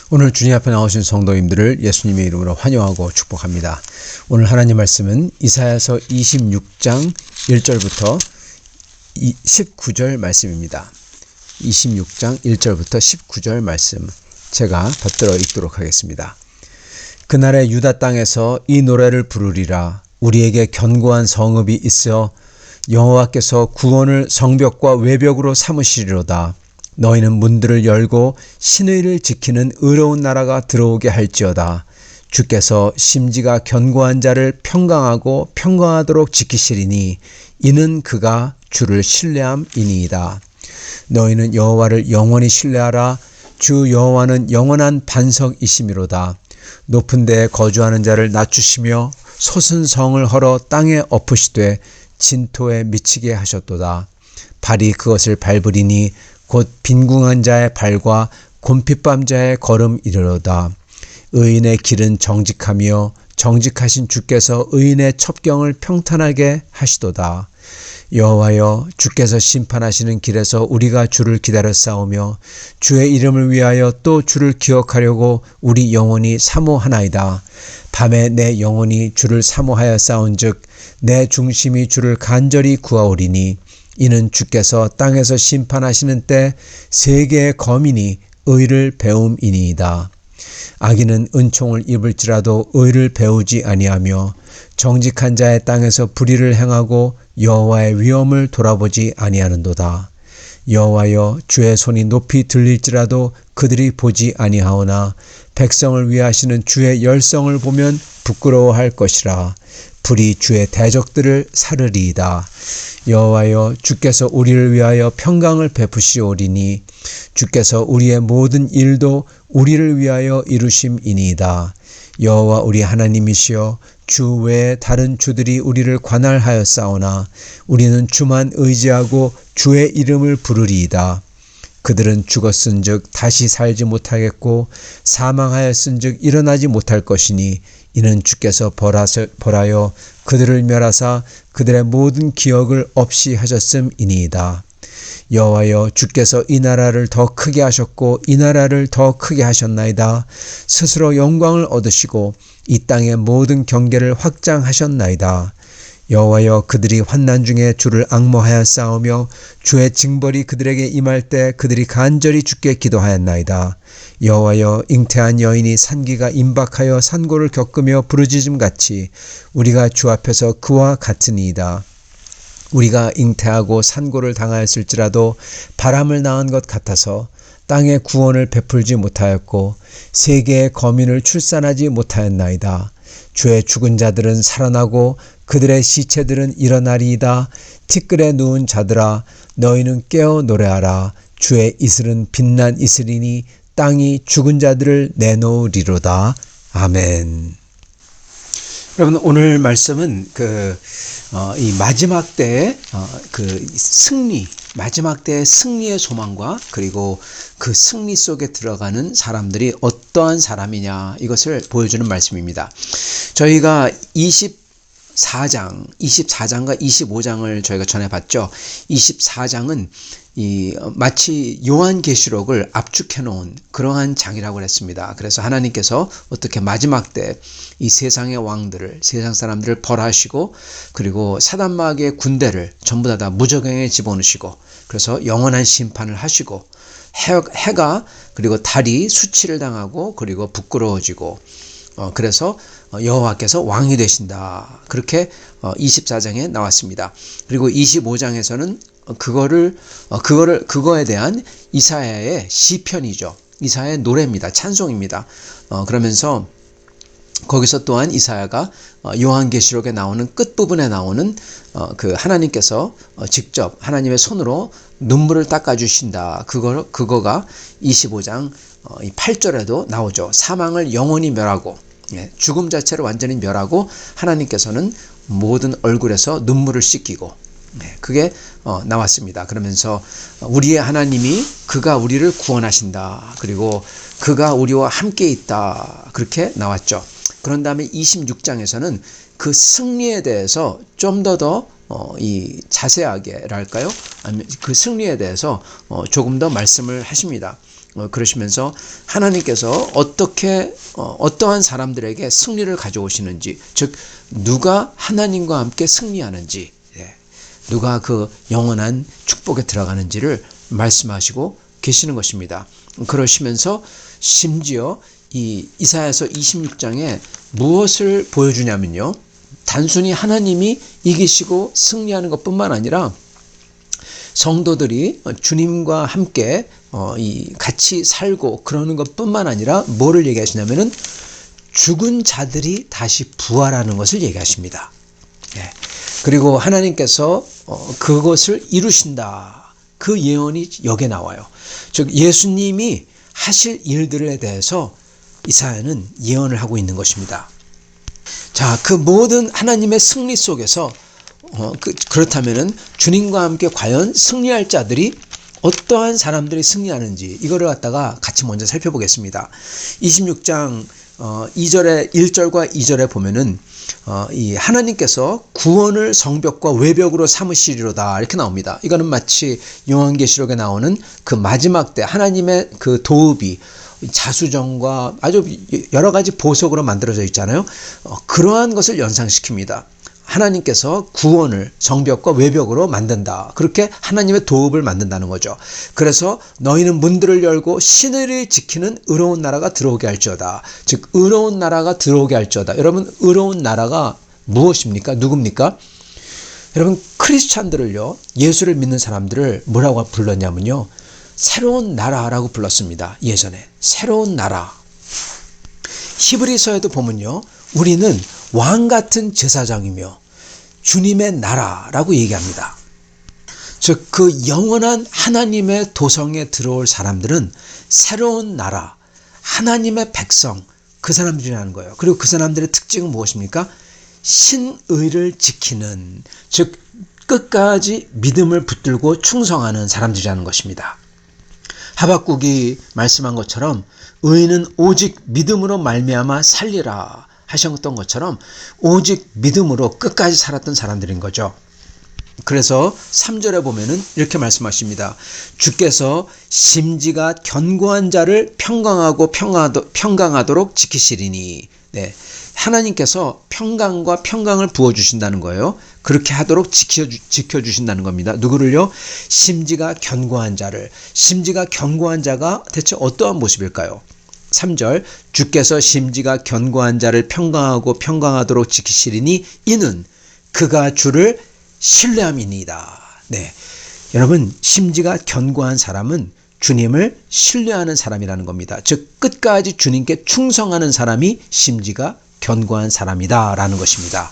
오늘 주님 앞에 나오신 성도님들을 예수님의 이름으로 환영하고 축복합니다. 오늘 하나님 말씀은 이사야서 26장 1절부터 19절 말씀입니다. 26장 1절부터 19절 말씀 제가 받들어 읽도록 하겠습니다. 그날에 유다 땅에서 이 노래를 부르리라. 우리에게 견고한 성읍이 있어 여호와께서 구원을 성벽과 외벽으로 삼으시리로다. 너희는 문들을 열고 신의를 지키는 의로운 나라가 들어오게 할지어다. 주께서 심지가 견고한 자를 평강하고 평강하도록 지키시리니 이는 그가 주를 신뢰함이니이다. 너희는 여호와를 영원히 신뢰하라. 주 여호와는 영원한 반석이시미로다. 높은 데에 거주하는 자를 낮추시며 솟은 성을 헐어 땅에 엎으시되 진토에 미치게 하셨도다. 발이 그것을 밟으리니 곧 빈궁한 자의 발과 곰핏밤 자의 걸음이르로다. 의인의 길은 정직하며 정직하신 주께서 의인의 첩경을 평탄하게 하시도다. 여호와여, 주께서 심판하시는 길에서 우리가 주를 기다려 싸우며 주의 이름을 위하여 또 주를 기억하려고 우리 영혼이 사모하나이다. 밤에 내 영혼이 주를 사모하여 싸운즉 내 중심이 주를 간절히 구하오리니 이는 주께서 땅에서 심판하시는 때 세계의 거민이 의를 배움이니이다. 악인은 은총을 입을지라도 의를 배우지 아니하며 정직한 자의 땅에서 불의를 행하고 여호와의 위엄을 돌아보지 아니하는도다. 여호와여, 주의 손이 높이 들릴지라도 그들이 보지 아니하오나 백성을 위하시는 주의 열성을 보면 부끄러워할 것이라. 불이 주의 대적들을 사르리이다. 여호와여, 주께서 우리를 위하여 평강을 베푸시오리니 주께서 우리의 모든 일도 우리를 위하여 이루심이니이다. 여호와 우리 하나님이시여, 주 외에 다른 주들이 우리를 관할하였사오나 우리는 주만 의지하고 주의 이름을 부르리이다. 그들은 죽었은즉 다시 살지 못하겠고 사망하였은즉 일어나지 못할 것이니 이는 주께서 벌하여 그들을 멸하사 그들의 모든 기억을 없이 하셨음이니이다. 여호와여, 주께서 이 나라를 더 크게 하셨고 이 나라를 더 크게 하셨나이다. 스스로 영광을 얻으시고 이 땅의 모든 경계를 확장하셨나이다. 여호와여, 그들이 환난 중에 주를 앙모하여 싸우며 주의 징벌이 그들에게 임할 때 그들이 간절히 주께 기도하였나이다. 여호와여, 잉태한 여인이 산기가 임박하여 산고를 겪으며 부르짖음같이 우리가 주 앞에서 그와 같으니이다. 우리가 잉태하고 산고를 당하였을지라도 바람을 낳은 것 같아서 땅에 구원을 베풀지 못하였고 세계의 거민을 출산하지 못하였나이다. 주의 죽은 자들은 살아나고 그들의 시체들은 일어나리이다. 티끌에 누운 자들아, 너희는 깨어 노래하라. 주의 이슬은 빛난 이슬이니 땅이 죽은 자들을 내놓으리로다. 아멘. 여러분, 오늘 말씀은 이 마지막 때의 승리, 마지막 때의 승리의 소망과 그리고 그 승리 속에 들어가는 사람들이 어떠한 사람이냐, 이것을 보여주는 말씀입니다. 저희가 24장과 25장을 저희가 전해 봤죠. 24장은 마치 요한계시록을 압축해 놓은 그러한 장이라고 했습니다. 그래서 하나님께서 어떻게 마지막 때 이 세상의 왕들을, 세상 사람들을 벌하시고 그리고 사단마귀의 군대를 전부 다 무저갱에 집어넣으시고 그래서 영원한 심판을 하시고 해가 그리고 달이 수치를 당하고 그리고 부끄러워지고 그래서 여호와께서 왕이 되신다. 그렇게 24장에 나왔습니다. 그리고 25장에서는 그거에 대한 이사야의 시편이죠. 이사야의 노래입니다. 찬송입니다. 그러면서 거기서 또한 이사야가 요한계시록에 나오는 끝부분에 나오는 하나님께서 직접 하나님의 손으로 눈물을 닦아주신다. 그거가 25장 8절에도 나오죠. 사망을 영원히 멸하고 죽음 자체를 완전히 멸하고 하나님께서는 모든 얼굴에서 눈물을 씻기고 그게 나왔습니다. 그러면서 우리의 하나님이 그가 우리를 구원하신다. 그리고 그가 우리와 함께 있다. 그렇게 나왔죠. 그런 다음에 26장에서는 그 승리에 대해서 좀 더 자세하게랄까요? 아니면 그 승리에 대해서 조금 더 말씀을 하십니다. 그러시면서 하나님께서 어떻게 어떠한 사람들에게 승리를 가져오시는지, 즉 누가 하나님과 함께 승리하는지, 누가 그 영원한 축복에 들어가는지를 말씀하시고 계시는 것입니다. 그러시면서 심지어 이 이사야서 26장에 무엇을 보여주냐면요, 단순히 하나님이 이기시고 승리하는 것뿐만 아니라 성도들이 주님과 함께 같이 살고 그러는 것뿐만 아니라 뭐를 얘기하시냐면은 죽은 자들이 다시 부활하는 것을 얘기하십니다. 그리고 하나님께서 그것을 이루신다. 그 예언이 여기에 나와요. 즉 예수님이 하실 일들에 대해서 이사야는 예언을 하고 있는 것입니다. 자, 그 모든 하나님의 승리 속에서 그렇다면은 주님과 함께 과연 승리할 자들이 어떠한 사람들이 승리하는지 이거를 갖다가 같이 먼저 살펴보겠습니다. 26장 1절과 2절에 보면은 이 하나님께서 구원을 성벽과 외벽으로 삼으시리로다 이렇게 나옵니다. 이거는 마치 요한계시록에 나오는 그 마지막 때 하나님의 그 도읍이 자수정과 아주 여러 가지 보석으로 만들어져 있잖아요. 그러한 것을 연상시킵니다. 하나님께서 구원을 성벽과 외벽으로 만든다. 그렇게 하나님의 도읍을 만든다는 거죠. 그래서 너희는 문들을 열고 신을 지키는 의로운 나라가 들어오게 할지어다. 즉 의로운 나라가 들어오게 할지어다. 여러분, 의로운 나라가 무엇입니까? 누굽니까? 여러분, 크리스찬들을요, 예수를 믿는 사람들을 뭐라고 불렀냐면요, 새로운 나라라고 불렀습니다. 예전에 새로운 나라. 히브리서에도 보면요, 우리는 왕 같은 제사장이며 주님의 나라라고 얘기합니다. 즉 그 영원한 하나님의 도성에 들어올 사람들은 새로운 나라, 하나님의 백성, 그 사람들이라는 거예요. 그리고 그 사람들의 특징은 무엇입니까? 신의를 지키는, 즉 끝까지 믿음을 붙들고 충성하는 사람들이라는 것입니다. 하박국이 말씀한 것처럼 의인은 오직 믿음으로 말미암아 살리라 하셨던 것처럼 오직 믿음으로 끝까지 살았던 사람들인 거죠. 그래서 3절에 보면은 이렇게 말씀하십니다. 주께서 심지가 견고한 자를 평강하도록 지키시리니. 하나님께서 평강과 평강을 부어주신다는 거예요. 그렇게 하도록 지켜주신다는 겁니다. 누구를요? 심지가 견고한 자를. 심지가 견고한 자가 대체 어떠한 모습일까요? 3절, 주께서 심지가 견고한 자를 평강하도록 지키시리니 이는 그가 주를 신뢰함이니이다. 여러분, 심지가 견고한 사람은 주님을 신뢰하는 사람이라는 겁니다. 즉 끝까지 주님께 충성하는 사람이 심지가 견고한 사람이다 라는 것입니다.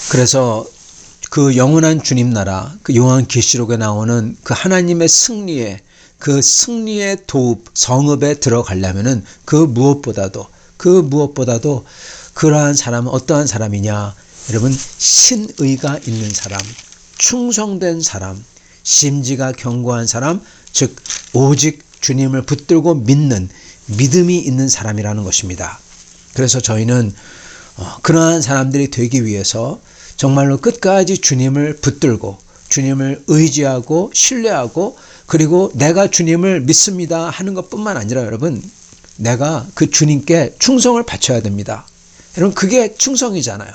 그래서 그 영원한 주님 나라, 그 요한계시록에 나오는 그 하나님의 승리의 도읍, 성읍에 들어가려면은 그 무엇보다도 그러한 사람은 어떠한 사람이냐? 여러분, 신의가 있는 사람, 충성된 사람, 심지가 견고한 사람, 즉 오직 주님을 붙들고 믿는 믿음이 있는 사람이라는 것입니다. 그래서 저희는 그러한 사람들이 되기 위해서 정말로 끝까지 주님을 붙들고 주님을 의지하고 신뢰하고 그리고 내가 주님을 믿습니다 하는 것뿐만 아니라 여러분, 내가 그 주님께 충성을 바쳐야 됩니다. 여러분, 그게 충성이잖아요.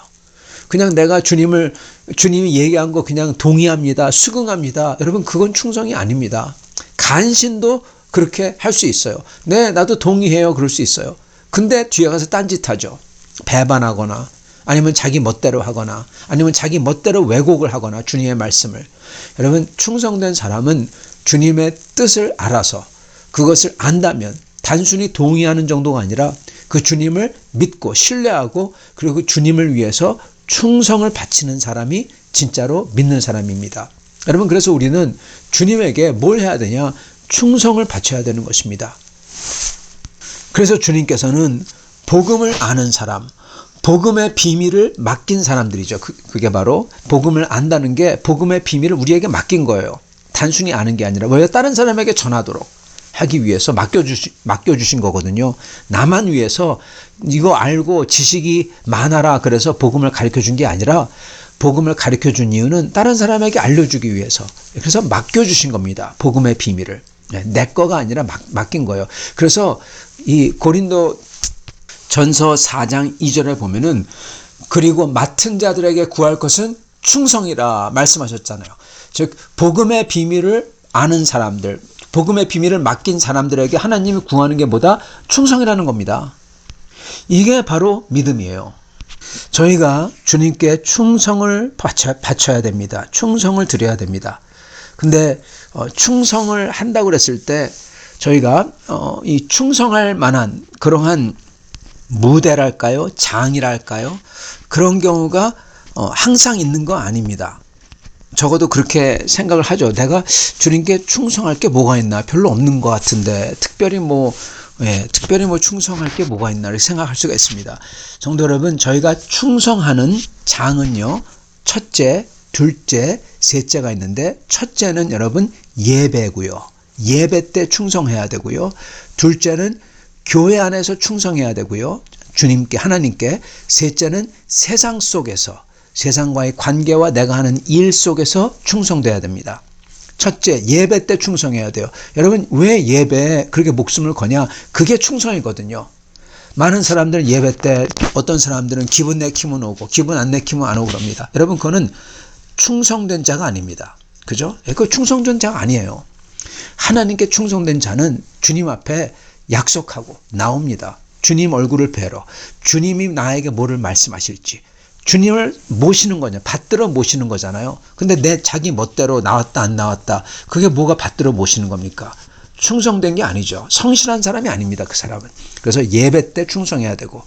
그냥 내가 주님이 얘기한 거 그냥 동의합니다, 수긍합니다. 여러분, 그건 충성이 아닙니다. 간신도 그렇게 할 수 있어요. 네, 나도 동의해요. 그럴 수 있어요. 근데 뒤에 가서 딴짓하죠. 배반하거나 아니면 자기 멋대로 하거나 아니면 자기 멋대로 왜곡을 하거나 주님의 말씀을. 여러분, 충성된 사람은 주님의 뜻을 알아서 그것을 안다면 단순히 동의하는 정도가 아니라 그 주님을 믿고 신뢰하고 그리고 그 주님을 위해서 충성을 바치는 사람이 진짜로 믿는 사람입니다. 여러분, 그래서 우리는 주님에게 뭘 해야 되냐? 충성을 바쳐야 되는 것입니다. 그래서 주님께서는 복음을 아는 사람, 복음의 비밀을 맡긴 사람들이죠. 그게 바로 복음을 안다는 게 복음의 비밀을 우리에게 맡긴 거예요. 단순히 아는 게 아니라 왜 다른 사람에게 전하도록 하기 위해서 맡겨주신 거거든요. 나만 위해서 이거 알고 지식이 많아라 그래서 복음을 가르쳐준 게 아니라 복음을 가르쳐준 이유는 다른 사람에게 알려주기 위해서. 그래서 맡겨주신 겁니다. 복음의 비밀을. 내 거가 아니라 맡긴 거예요. 그래서 이 고린도 전서 4장 2절에 보면은 그리고 맡은 자들에게 구할 것은 충성이라 말씀하셨잖아요. 즉 복음의 비밀을 아는 사람들, 복음의 비밀을 맡긴 사람들에게 하나님이 구하는 게 뭐다? 충성이라는 겁니다. 이게 바로 믿음이에요. 저희가 주님께 충성을 바쳐야 됩니다. 충성을 드려야 됩니다. 근데 충성을 한다고 그랬을 때 저희가 이 충성할 만한 그러한 무대랄까요? 장이랄까요? 그런 경우가 항상 있는 거 아닙니다. 적어도 그렇게 생각을 하죠. 내가 주님께 충성할 게 뭐가 있나? 별로 없는 것 같은데 특별히 뭐 충성할 게 뭐가 있나 이렇게 생각할 수가 있습니다. 성도 여러분, 저희가 충성하는 장은요, 첫째, 둘째, 셋째가 있는데 첫째는 여러분 예배고요. 예배 때 충성해야 되고요. 둘째는 교회 안에서 충성해야 되고요. 주님께, 하나님께. 셋째는 세상 속에서, 세상과의 관계와 내가 하는 일 속에서 충성돼야 됩니다. 첫째, 예배 때 충성해야 돼요. 여러분, 왜 예배에 그렇게 목숨을 거냐? 그게 충성이거든요. 많은 사람들은 예배 때 어떤 사람들은 기분 내키면 오고 기분 안 내키면 안 오고 그럽니다. 여러분, 그거는 충성된 자가 아닙니다. 그죠? 그거 충성된 자가 아니에요. 하나님께 충성된 자는 주님 앞에 약속하고 나옵니다. 주님 얼굴을 뵈러. 주님이 나에게 뭐를 말씀하실지. 주님을 모시는 거냐, 받들어 모시는 거잖아요. 근데 내 자기 멋대로 나왔다 안 나왔다, 그게 뭐가 받들어 모시는 겁니까? 충성된 게 아니죠. 성실한 사람이 아닙니다, 그 사람은. 그래서 예배 때 충성해야 되고,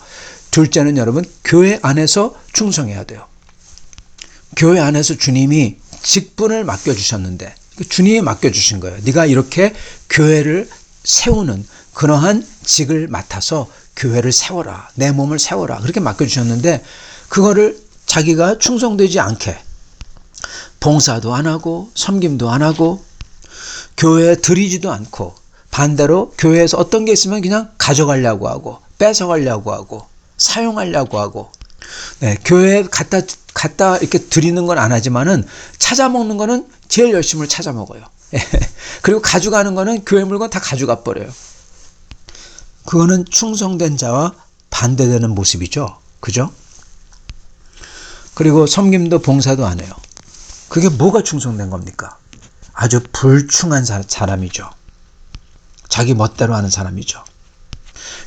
둘째는 여러분 교회 안에서 충성해야 돼요. 교회 안에서 주님이 직분을 맡겨주셨는데 주님이 맡겨주신 거예요. 네가 이렇게 교회를 세우는 그러한 직을 맡아서 교회를 세워라, 내 몸을 세워라, 그렇게 맡겨주셨는데 그거를 자기가 충성되지 않게 봉사도 안 하고 섬김도 안 하고 교회에 드리지도 않고 반대로 교회에서 어떤 게 있으면 그냥 가져가려고 하고 뺏어가려고 하고 사용하려고 하고, 교회에 갖다 이렇게 드리는 건 안 하지만은 찾아 먹는 거는 제일 열심히 찾아 먹어요. 그리고 가져가는 거는 교회 물건 다 가져가 버려요. 그거는 충성된 자와 반대되는 모습이죠. 그죠? 그리고 섬김도 봉사도 안 해요. 그게 뭐가 충성된 겁니까? 아주 불충한 사람이죠. 자기 멋대로 하는 사람이죠.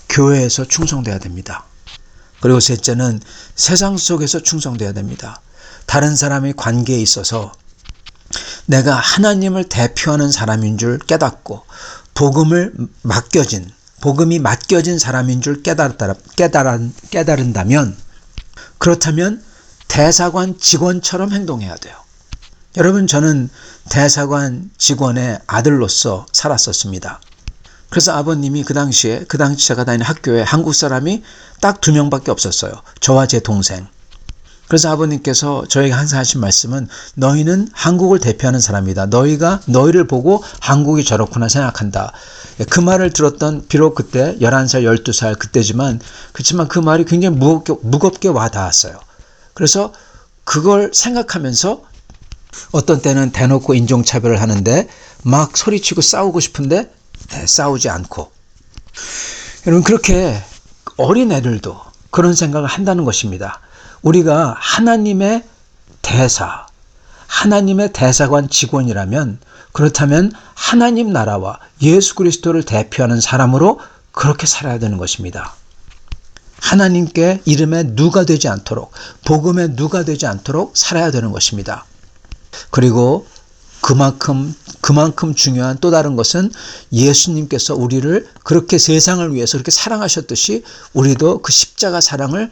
교회에서 충성돼야 됩니다. 그리고 셋째는 세상 속에서 충성돼야 됩니다. 다른 사람의 관계에 있어서 내가 하나님을 대표하는 사람인 줄 깨닫고 복음이 맡겨진 사람인 줄 깨달은다면, 그렇다면 대사관 직원처럼 행동해야 돼요. 여러분, 저는 대사관 직원의 아들로서 살았었습니다. 그래서 아버님이 그 당시 제가 다니는 학교에 한국 사람이 딱 2명밖에 없었어요. 저와 제 동생. 그래서 아버님께서 저에게 항상 하신 말씀은 너희는 한국을 대표하는 사람이다. 너희가 너희를 보고 한국이 저렇구나 생각한다. 그 말을 들었던, 비록 그때 11살, 12살 그때지만 그렇지만 그 말이 굉장히 무겁게 와닿았어요. 그래서 그걸 생각하면서 어떤 때는 대놓고 인종차별을 하는데 막 소리치고 싸우고 싶은데 싸우지 않고, 여러분, 그렇게 어린애들도 그런 생각을 한다는 것입니다. 우리가 하나님의 대사관 직원이라면, 그렇다면 하나님 나라와 예수 그리스도를 대표하는 사람으로 그렇게 살아야 되는 것입니다. 하나님께 이름에 누가 되지 않도록, 복음에 누가 되지 않도록 살아야 되는 것입니다. 그리고 그만큼 중요한 또 다른 것은 예수님께서 우리를 그렇게 세상을 위해서 그렇게 사랑하셨듯이 우리도 그 십자가 사랑을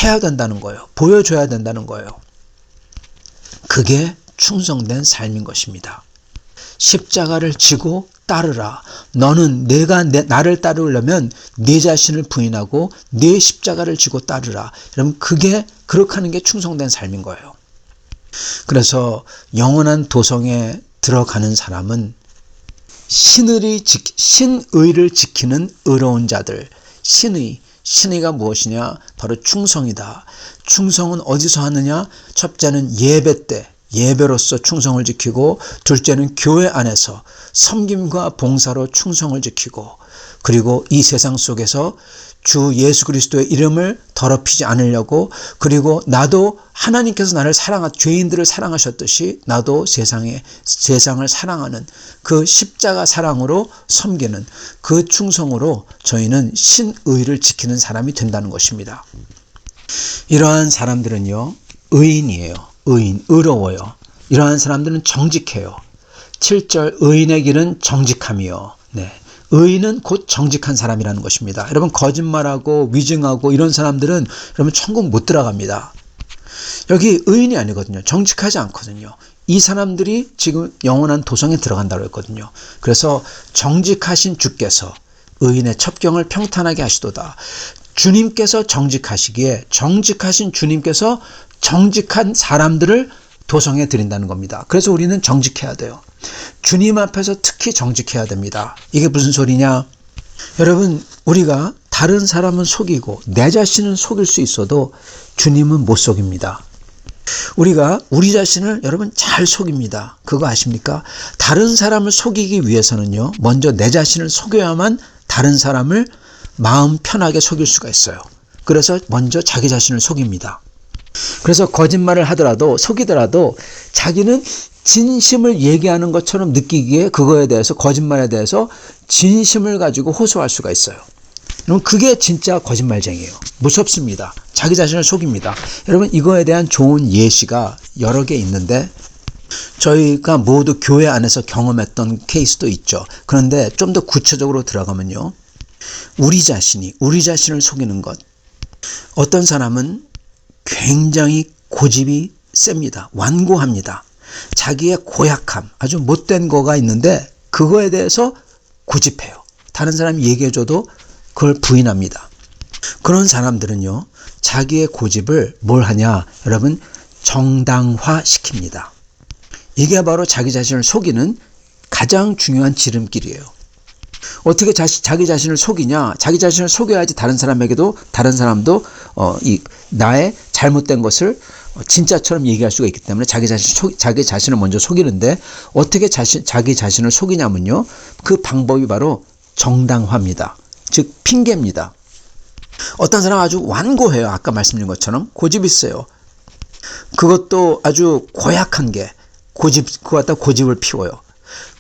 해야 된다는 거예요. 보여줘야 된다는 거예요. 그게 충성된 삶인 것입니다. 십자가를 지고 따르라. 너는 나를 따르려면 네 자신을 부인하고 네 십자가를 지고 따르라. 여러분, 그렇게 하는 게 충성된 삶인 거예요. 그래서 영원한 도성에 들어가는 사람은 신의를 지키는 의로운 자들. 신의가 무엇이냐? 바로 충성이다. 충성은 어디서 하느냐? 첫째는 예배 때 예배로서 충성을 지키고, 둘째는 교회 안에서 섬김과 봉사로 충성을 지키고, 그리고 이 세상 속에서 주 예수 그리스도의 이름을 더럽히지 않으려고, 그리고 나도 하나님께서 나를 죄인들을 사랑하셨듯이 나도 세상을 사랑하는 그 십자가 사랑으로 섬기는 그 충성으로 저희는 신의를 지키는 사람이 된다는 것입니다. 이러한 사람들은요, 의인이에요. 의로워요. 이러한 사람들은 정직해요. 7절, 의인의 길은 정직함이요. 네. 의인은 곧 정직한 사람이라는 것입니다. 여러분, 거짓말하고 위증하고 이런 사람들은 여러분 천국 못 들어갑니다. 여기 의인이 아니거든요. 정직하지 않거든요. 이 사람들이 지금 영원한 도성에 들어간다고 했거든요. 그래서 정직하신 주께서 의인의 첩경을 평탄하게 하시도다. 주님께서 정직하시기에 정직하신 주님께서 정직한 사람들을 도성에 드린다는 겁니다. 그래서 우리는 정직해야 돼요. 주님 앞에서 특히 정직해야 됩니다. 이게 무슨 소리냐? 여러분, 우리가 다른 사람은 속이고 내 자신은 속일 수 있어도 주님은 못 속입니다. 우리가 우리 자신을 여러분 잘 속입니다. 그거 아십니까? 다른 사람을 속이기 위해서는요, 먼저 내 자신을 속여야만 다른 사람을 마음 편하게 속일 수가 있어요. 그래서 먼저 자기 자신을 속입니다. 그래서 거짓말을 하더라도, 속이더라도 자기는 진심을 얘기하는 것처럼 느끼기에 그거에 대해서, 거짓말에 대해서 진심을 가지고 호소할 수가 있어요. 여러분, 그게 진짜 거짓말쟁이에요. 무섭습니다. 자기 자신을 속입니다. 여러분, 이거에 대한 좋은 예시가 여러 개 있는데, 저희가 모두 교회 안에서 경험했던 케이스도 있죠. 그런데 좀 더 구체적으로 들어가면요, 우리 자신을 속이는 것. 어떤 사람은 굉장히 고집이 셉니다. 완고합니다. 자기의 고약함, 아주 못된 거가 있는데 그거에 대해서 고집해요. 다른 사람이 얘기해줘도 그걸 부인합니다. 그런 사람들은요, 자기의 고집을 뭘 하냐? 여러분, 정당화 시킵니다. 이게 바로 자기 자신을 속이는 가장 중요한 지름길이에요. 어떻게 자기 자신을 속이냐? 자기 자신을 속여야지 다른 사람도 나의 잘못된 것을 진짜처럼 얘기할 수가 있기 때문에 자기 자신을 먼저 속이는데, 어떻게 자기 자신을 속이냐면요, 그 방법이 바로 정당화입니다. 즉 핑계입니다. 어떤 사람 아주 완고해요. 아까 말씀드린 것처럼 고집 있어요. 그것도 아주 고약한 게 그거 갖다 고집을 피워요.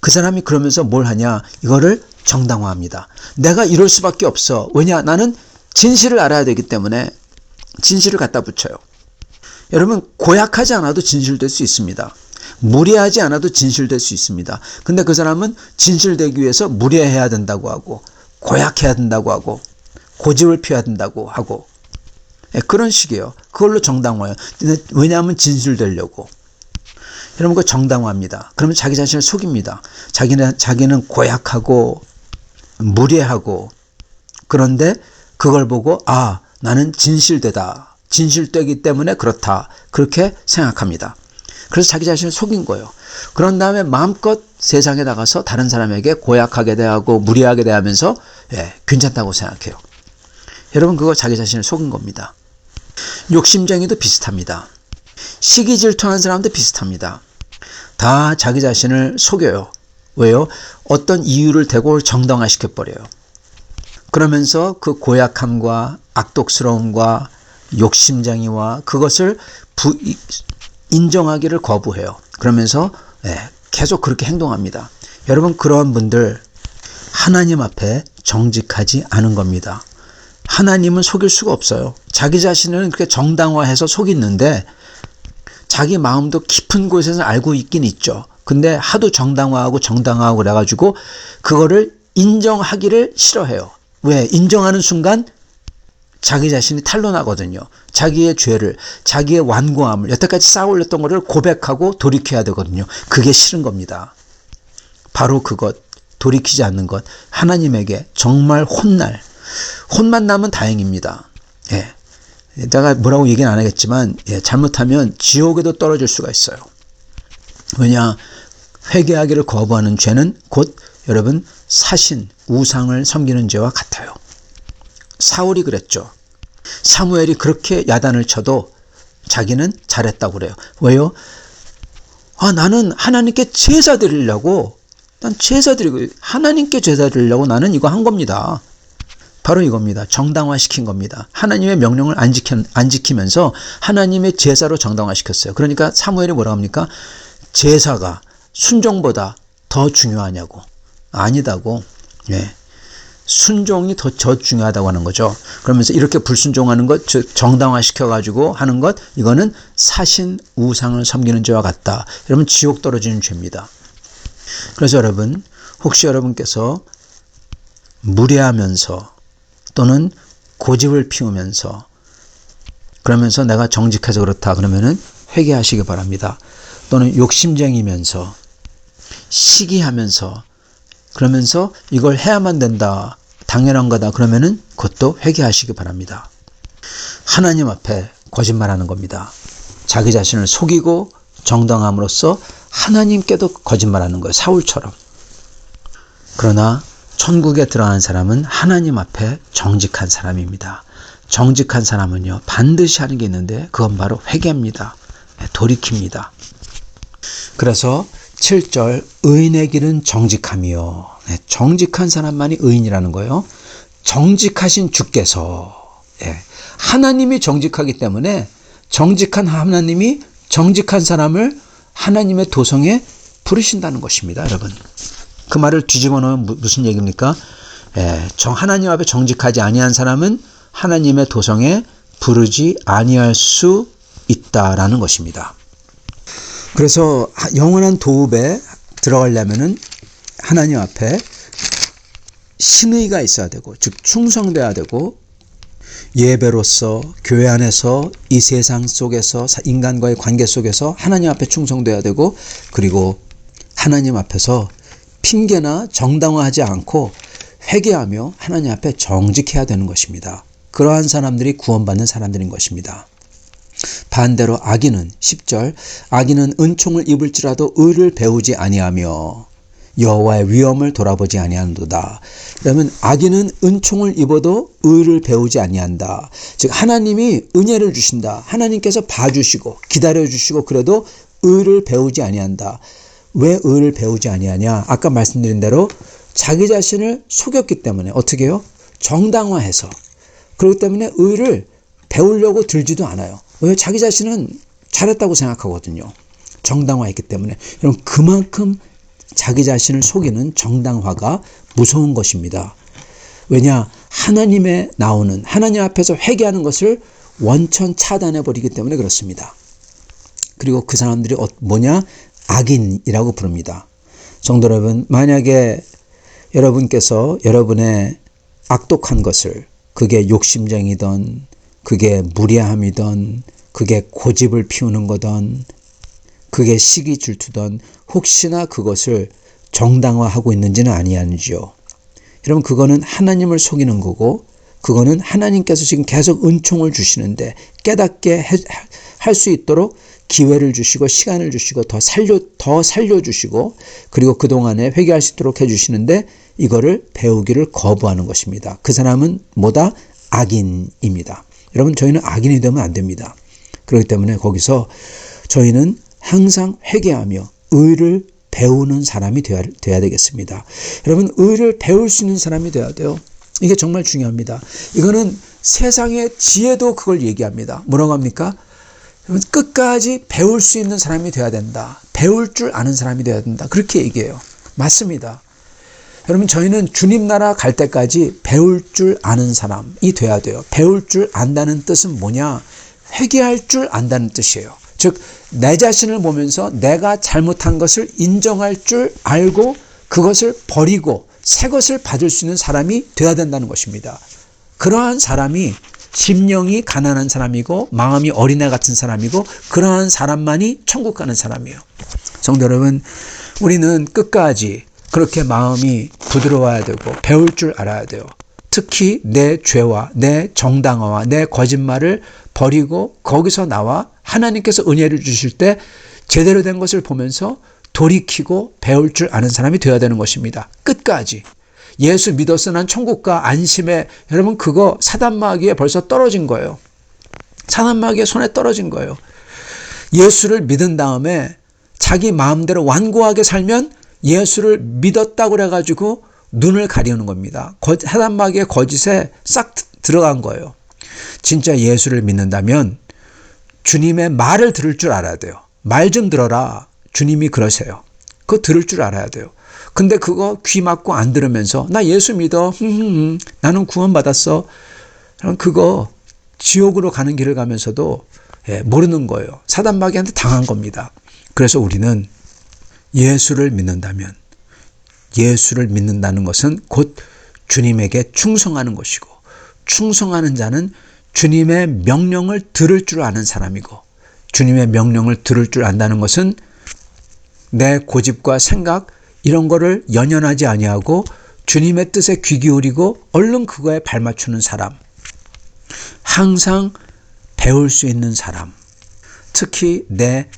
그 사람이 그러면서 뭘 하냐? 이거를 정당화합니다. 내가 이럴 수밖에 없어. 왜냐? 나는 진실을 알아야 되기 때문에 진실을 갖다 붙여요. 여러분, 고약하지 않아도 진실될 수 있습니다. 무례하지 않아도 진실될 수 있습니다. 근데 그 사람은 진실되기 위해서 무례해야 된다고 하고, 고약해야 된다고 하고, 고집을 피워야 된다고 하고, 그런 식이에요. 그걸로 정당화해요. 왜냐하면 진실되려고. 여러분, 그 정당화입니다. 그러면 자기 자신을 속입니다. 자기는 고약하고 무례하고, 그런데 그걸 보고 나는 진실되기 때문에 그렇다, 그렇게 생각합니다. 그래서 자기 자신을 속인 거예요. 그런 다음에 마음껏 세상에 나가서 다른 사람에게 고약하게 대하고 무례하게 대하면서 괜찮다고 생각해요. 여러분, 그거 자기 자신을 속인 겁니다. 욕심쟁이도 비슷합니다. 시기 질투하는 사람도 비슷합니다. 다 자기 자신을 속여요. 왜요? 어떤 이유를 대고 정당화시켜버려요. 그러면서 그 고약함과 악독스러움과 욕심쟁이와 그것을 인정하기를 거부해요. 그러면서 계속 그렇게 행동합니다. 여러분, 그러한 분들 하나님 앞에 정직하지 않은 겁니다. 하나님은 속일 수가 없어요. 자기 자신은 그렇게 정당화해서 속이는데 자기 마음도 깊은 곳에서 알고 있긴 있죠. 근데 하도 정당화하고 그래가지고 그거를 인정하기를 싫어해요. 왜? 인정하는 순간 자기 자신이 탄로나거든요. 자기의 죄를, 자기의 완고함을, 여태까지 쌓아올렸던 것을 고백하고 돌이켜야 되거든요. 그게 싫은 겁니다. 바로 그것, 돌이키지 않는 것, 하나님에게 정말 혼만 나면 다행입니다. 내가 뭐라고 얘기는 안 하겠지만, 잘못하면 지옥에도 떨어질 수가 있어요. 왜냐? 회개하기를 거부하는 죄는 곧 여러분 우상을 섬기는 죄와 같아요. 사울이 그랬죠. 사무엘이 그렇게 야단을 쳐도 자기는 잘했다고 그래요. 왜요? 나는 하나님께 제사 드리려고, 난 제사 드리고, 하나님께 제사 드리려고 나는 이거 한 겁니다. 바로 이겁니다. 정당화시킨 겁니다. 하나님의 명령을 안 지키면서 하나님의 제사로 정당화시켰어요. 그러니까 사무엘이 뭐라고 합니까? 제사가 순종보다 더 중요하냐고. 아니다고. 예. 순종이 더 중요하다고 하는 거죠. 그러면서 이렇게 불순종하는 것, 즉 정당화시켜가지고 하는 것, 이거는 사신 우상을 섬기는 죄와 같다. 여러분, 지옥 떨어지는 죄입니다. 그래서 여러분, 혹시 여러분께서 무례하면서 또는 고집을 피우면서 그러면서 내가 정직해서 그렇다 그러면은 회개하시기 바랍니다. 또는 욕심쟁이면서 시기하면서 그러면서 이걸 해야만 된다, 당연한 거다 그러면은 그것도 회개하시기 바랍니다. 하나님 앞에 거짓말하는 겁니다. 자기 자신을 속이고 정당함으로써 하나님께도 거짓말하는 거예요. 사울처럼. 그러나 천국에 들어가는 사람은 하나님 앞에 정직한 사람입니다. 정직한 사람은요, 반드시 하는 게 있는데 그건 바로 회개입니다. 돌이킵니다. 그래서 7절 의인의 길은 정직함이요. 정직한 사람만이 의인이라는 거예요. 정직하신 주께서, 하나님이 정직하기 때문에 정직한 하나님이 정직한 사람을 하나님의 도성에 부르신다는 것입니다. 여러분, 그 말을 뒤집어 놓으면 무슨 얘기입니까? 하나님 앞에 정직하지 아니한 사람은 하나님의 도성에 부르지 아니할 수 있다라는 것입니다. 그래서 영원한 도읍에 들어가려면은 하나님 앞에 신의가 있어야 되고, 즉 충성돼야 되고, 예배로서 교회 안에서 이 세상 속에서 인간과의 관계 속에서 하나님 앞에 충성돼야 되고, 그리고 하나님 앞에서 핑계나 정당화하지 않고 회개하며 하나님 앞에 정직해야 되는 것입니다. 그러한 사람들이 구원받는 사람들인 것입니다. 반대로 악인은 10절 악인은 은총을 입을지라도 의를 배우지 아니하며 여호와의 위엄을 돌아보지 아니하는도다. 그러면 악인은 은총을 입어도 의를 배우지 아니한다. 즉 하나님이 은혜를 주신다. 하나님께서 봐주시고 기다려주시고 그래도 의를 배우지 아니한다. 왜 의를 배우지 아니하냐? 아까 말씀드린 대로 자기 자신을 속였기 때문에 어떻게 해요? 정당화해서. 그렇기 때문에 의를 배우려고 들지도 않아요. 왜? 자기 자신은 잘했다고 생각하거든요. 정당화했기 때문에. 여러분, 그만큼 자기 자신을 속이는 정당화가 무서운 것입니다. 왜냐? 하나님에 나오는, 하나님 앞에서 회개하는 것을 원천 차단해버리기 때문에 그렇습니다. 그리고 그 사람들이 뭐냐? 악인이라고 부릅니다. 성도 여러분, 만약에 여러분께서 여러분의 악독한 것을, 그게 욕심쟁이든 그게 무례함이든 그게 고집을 피우는 거든 그게 시기 질투든 혹시나 그것을 정당화하고 있는지는 아니하는지요. 여러분, 그거는 하나님을 속이는 거고, 그거는 하나님께서 지금 계속 은총을 주시는데 깨닫게 할 수 있도록 기회를 주시고 시간을 주시고 더 살려주시고 그리고 그동안에 회개할 수 있도록 해주시는데 이거를 배우기를 거부하는 것입니다. 그 사람은 뭐다? 악인입니다. 여러분, 저희는 악인이 되면 안 됩니다. 그렇기 때문에 거기서 저희는 항상 회개하며 의를 배우는 사람이 돼야 되겠습니다. 여러분, 의를 배울 수 있는 사람이 돼야 돼요. 이게 정말 중요합니다. 이거는 세상의 지혜도 그걸 얘기합니다. 뭐라고 합니까? 끝까지 배울 수 있는 사람이 돼야 된다. 배울 줄 아는 사람이 돼야 된다. 그렇게 얘기해요. 맞습니다. 여러분, 저희는 주님 나라 갈 때까지 배울 줄 아는 사람이 돼야 돼요. 배울 줄 안다는 뜻은 뭐냐? 회개할 줄 안다는 뜻이에요. 즉, 내 자신을 보면서 내가 잘못한 것을 인정할 줄 알고 그것을 버리고 새 것을 받을 수 있는 사람이 돼야 된다는 것입니다. 그러한 사람이 심령이 가난한 사람이고 마음이 어린애 같은 사람이고 그러한 사람만이 천국 가는 사람이에요. 성도 여러분, 우리는 끝까지 그렇게 마음이 부드러워야 되고 배울 줄 알아야 돼요. 특히 내 죄와 내 정당화와 내 거짓말을 버리고 거기서 나와 하나님께서 은혜를 주실 때 제대로 된 것을 보면서 돌이키고 배울 줄 아는 사람이 되어야 되는 것입니다. 끝까지. 예수 믿어서 난 천국과 안심에, 여러분, 그거 사단마귀에 벌써 떨어진 거예요. 사단마귀의 손에 떨어진 거예요. 예수를 믿은 다음에 자기 마음대로 완고하게 살면 예수를 믿었다고 그래가지고 눈을 가리우는 겁니다. 사단마귀의 거짓에 싹 들어간 거예요. 진짜 예수를 믿는다면 주님의 말을 들을 줄 알아야 돼요. 말 좀 들어라. 주님이 그러세요. 그거 들을 줄 알아야 돼요. 근데 그거 귀 막고 안 들으면서 나 예수 믿어. 나는 구원받았어. 그럼 그거 지옥으로 가는 길을 가면서도 모르는 거예요. 사단마귀한테 당한 겁니다. 그래서 우리는 예수를 믿는다면 예수를 믿는다는 것은 곧 주님에게 충성하는 것이고 충성하는 자는 주님의 명령을 들을 줄 아는 사람이고 주님의 명령을 들을 줄 안다는 것은 내 고집과 생각 이런 거를 연연하지 아니하고 주님의 뜻에 귀 기울이고 얼른 그거에 발맞추는 사람, 항상 배울 수 있는 사람, 특히 내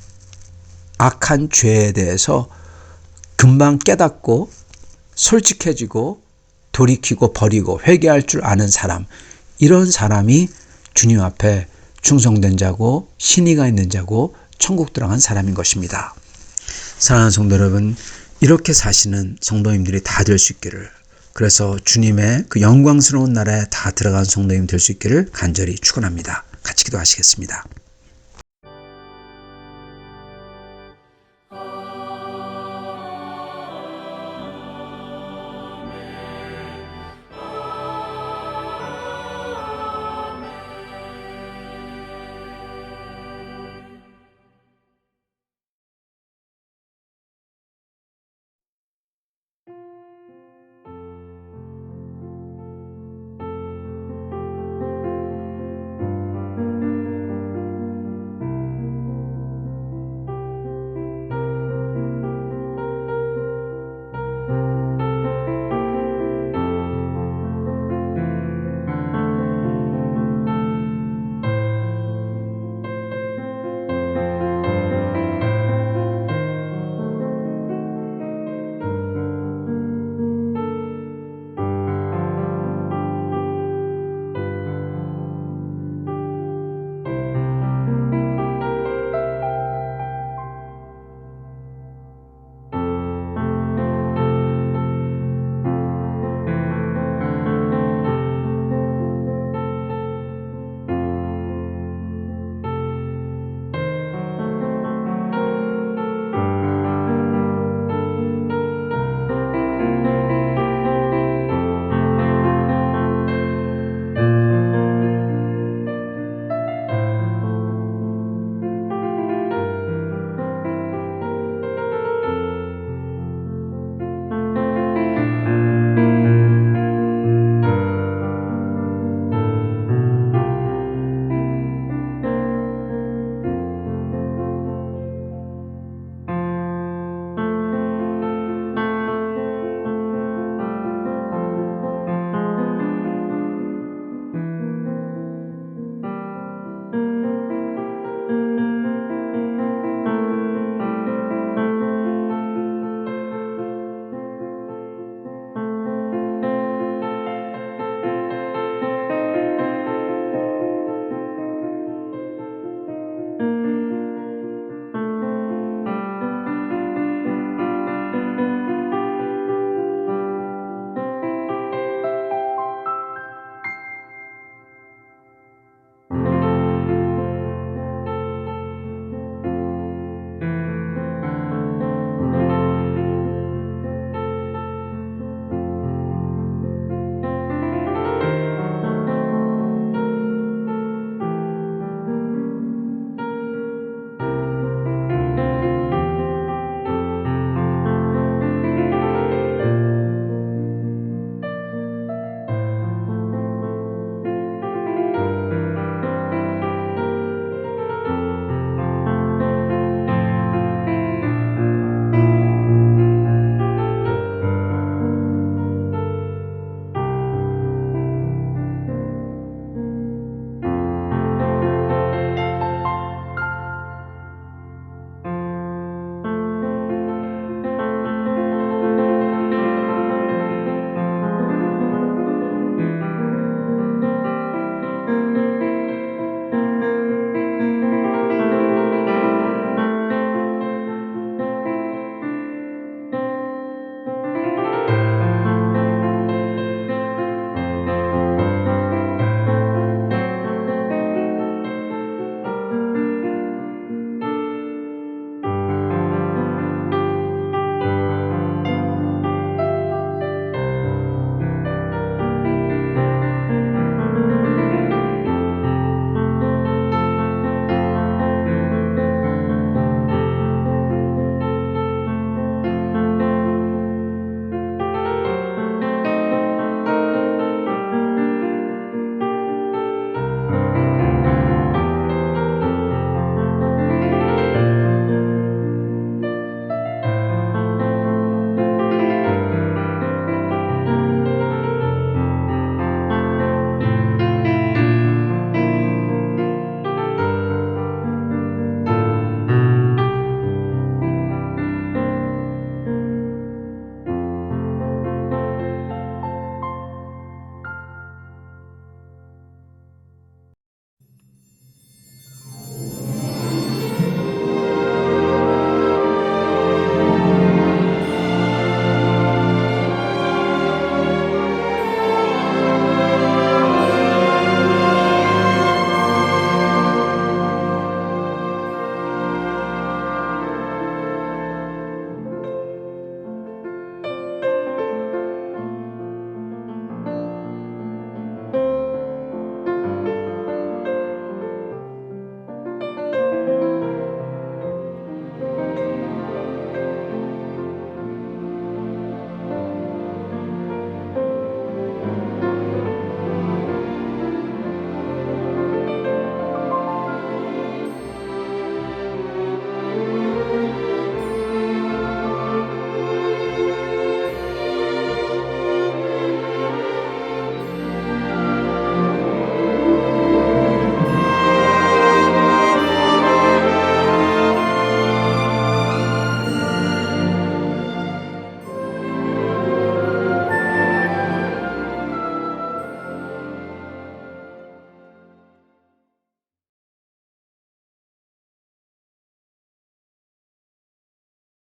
악한 죄에 대해서 금방 깨닫고 솔직해지고 돌이키고 버리고 회개할 줄 아는 사람, 이런 사람이 주님 앞에 충성된 자고 신의가 있는 자고 천국 들어간 사람인 것입니다. 사랑하는 성도 여러분, 이렇게 사시는 성도님들이 다 될 수 있기를, 그래서 주님의 그 영광스러운 나라에 다 들어간 성도님 될 수 있기를 간절히 축원합니다. 같이 기도하시겠습니다.